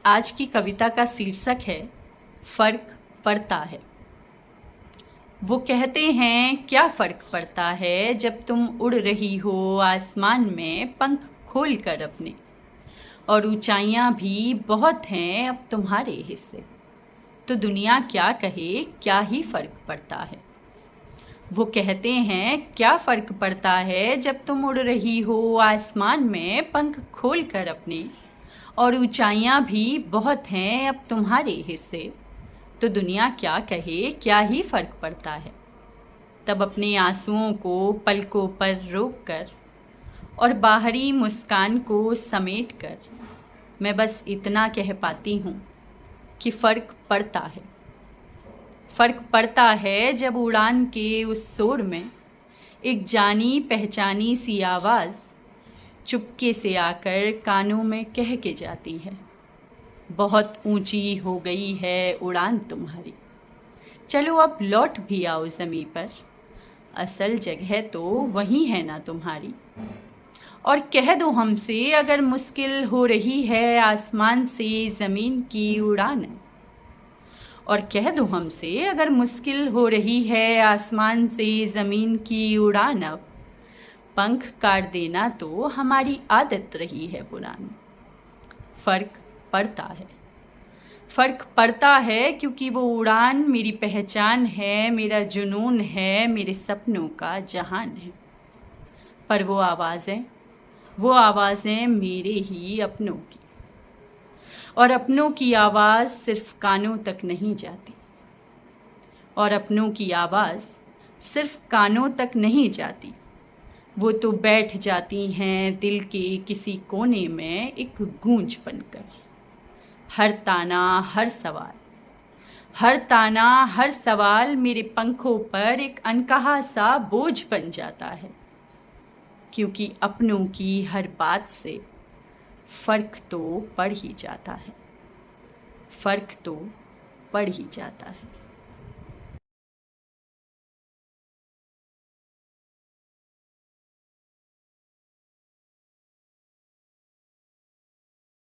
आज की कविता का शीर्षक है फर्क पड़ता है। वो कहते हैं क्या फर्क पड़ता है जब तुम उड़ रही हो आसमान में पंख खोल कर अपने, और ऊंचाइयां भी बहुत हैं अब तुम्हारे हिस्से, तो दुनिया क्या कहे क्या ही फर्क पड़ता है। वो कहते हैं क्या फर्क पड़ता है जब तुम उड़ रही हो आसमान में पंख खोल कर अपने, और ऊंचाइयां भी बहुत हैं अब तुम्हारे हिस्से, तो दुनिया क्या कहे क्या ही फर्क पड़ता है। तब अपने आंसुओं को पलकों पर रोक कर और बाहरी मुस्कान को समेट कर मैं बस इतना कह पाती हूँ कि फर्क पड़ता है। फर्क पड़ता है जब उड़ान के उस शोर में एक जानी पहचानी सी आवाज़ चुपके से आकर कानों में कह के जाती है, बहुत ऊंची हो गई है उड़ान तुम्हारी, चलो अब लौट भी आओ ज़मीं पर, असल जगह तो वही है ना तुम्हारी। और कह दो हमसे अगर मुश्किल हो रही है आसमान से ज़मीन की उड़ान, और कह दो हमसे अगर मुश्किल हो रही है आसमान से ज़मीन की उड़ान, अब पंख काट देना तो हमारी आदत रही है पुरानी। फर्क पड़ता है, फर्क पड़ता है क्योंकि वो उड़ान मेरी पहचान है, मेरा जुनून है, मेरे सपनों का जहान है। पर वो आवाज़ें मेरे ही अपनों की, और अपनों की आवाज़ सिर्फ कानों तक नहीं जाती, और अपनों की आवाज़ सिर्फ कानों तक नहीं जाती, वो तो बैठ जाती हैं दिल के किसी कोने में एक गूंज बनकर। हर ताना हर सवाल मेरे पंखों पर एक अनकहा सा बोझ बन जाता है, क्योंकि अपनों की हर बात से फर्क तो पड़ ही जाता है, फर्क तो पड़ ही जाता है।